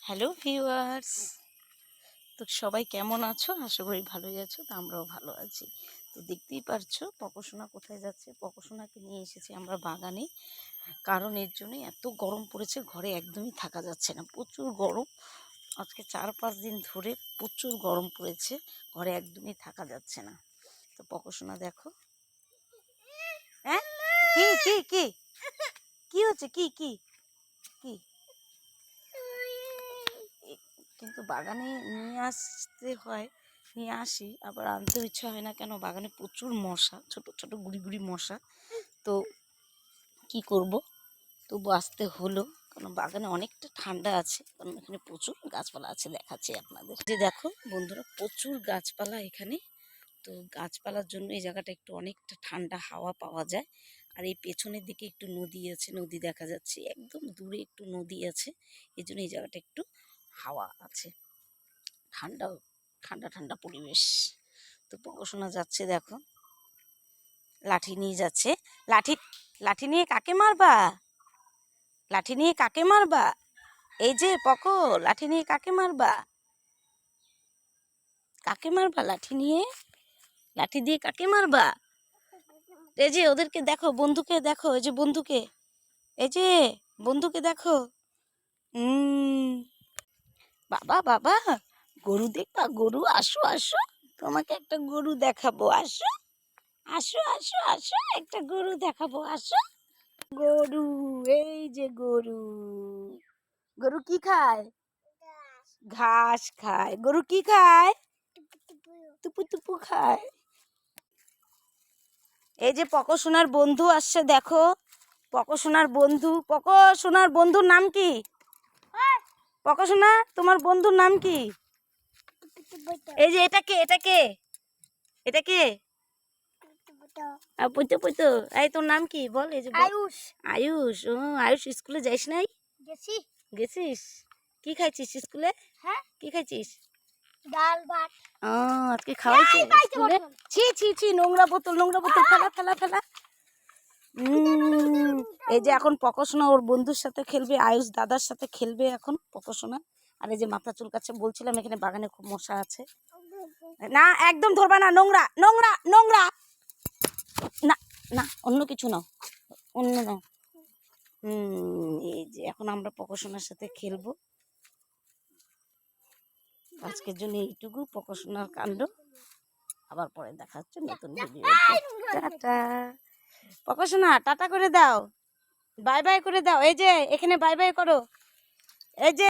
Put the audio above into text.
Hello viewers, তো সবাই কেমন আছো? আশা করি ভালোই আছো। তো আমরাও ভালো আছি। তো দেখতেই পারছো পকোসোনা কোথায় যাচ্ছে। পকোসোনাকে নিয়ে এসেছি আমরা বাগানে, কারণ এর জন্য এত গরম পড়েছে, ঘরে একদমই থাকা যাচ্ছে না। প্রচুর গরম, আজকে 4-5 দিন ধরে প্রচুর গরম পড়েছে, ঘরে একদমই থাকা যাচ্ছে না। তো পকোসোনা দেখো, হ্যাঁ কি কি কি কি হচ্ছে, কি কি কি কিন্তু বাগানে নিয়ে আসি, আবার আনতেও ইচ্ছা হয় না। কেন, বাগানে প্রচুর মশা, ছোট ছোট গুড়ি গুড়ি মশা। তো কি করব, তবু আসতে হলো, কারণ বাগানে অনেকটা ঠান্ডা আছে, কারণ এখানে প্রচুর গাছপালা আছে। দেখাচ্ছি আপনাদের, যে দেখো বন্ধুরা, প্রচুর গাছপালা এখানে। তো গাছপালার জন্য এই জায়গাটা একটু অনেকটা ঠান্ডা হাওয়া পাওয়া যায়। আর এই পেছনের দিকে একটু নদী আছে, নদী দেখা যাচ্ছে, একদম দূরে একটু নদী আছে। এই জন্য এই জায়গাটা একটু হাওয়া আছে, ঠান্ডা ঠান্ডা ঠান্ডা পরিবেশ। তো পড়াশোনা যাচ্ছে, দেখো লাঠি নিয়ে যাচ্ছে। লাঠি লাঠি নিয়ে কাকে মারবা? লাঠি নিয়ে কাকে মারবা? এই যে পকো, লাঠি নিয়ে কাকে মারবা? কাকে মারবা লাঠি নিয়ে? লাঠি দিয়ে কাকে মারবা? এই যে ওদেরকে দেখো, বন্ধুকে দেখো, এই যে বন্ধুকে, এই যে বন্ধুকে দেখো। বাবা বাবা, গরু দেখবা? গরু, আসো আসো, তোমাকে একটা গরু দেখাবো, আসো আসো আসো আসো, একটা গরু দেখাবো, আসো। গরু, এই যে গরু। গরু কি খায়? ঘাস খায়। গরু কি খায়? টুপু টুপু খায়। এই যে পকোসোনার বন্ধু আসছে, দেখো পকোসোনার বন্ধু। পকোসোনার বন্ধুর নাম কি? পকোসোনা, তোমার বন্ধুর নাম কি? এই যে এটা কে? এটা কে? এটা কে? পুতো পুতো, এই তোর নাম কি বল? এই যে আয়ুষ। আয়ুষ, ও আয়ুষ, স্কুলে যাইস নাই? গেছিস? কি খাইছিস স্কুলে? হ্যাঁ, কি খাইছিস? ডাল ভাত। ও, আজকে খাওয়াইছে স্কুলে? ছি ছি ছি, নোংরা বোতল, নোংরা বোতল, ফেলা ফেলা ফেলা। এই যে এখন পকোসোনা ওর বন্ধুর সাথে খেলবে, আয়ুষ দাদার সাথে খেলবে এখন পকোসোনা। আর এই যে মাথা চুলকাচ্ছে, বলছিলাম এখানে বাগানে খুব মশা আছে। না, একদম ধরবা না, নোংরা নোংরা নোংরা। না না, অন্য কিছু নাও, অন্য নাও। এই যে এখন আমরা পকোসোনার সাথে খেলবো। আজকের জন্য এইটুকু পকোসোনার কাণ্ড। আবার পরে দেখা হচ্ছে নতুন ভিডিও। টাটা। পকোসোনা টাটা করে দাও, বাই বাই করে দাও। এই যে এখানে বাই বাই করো, এই যে।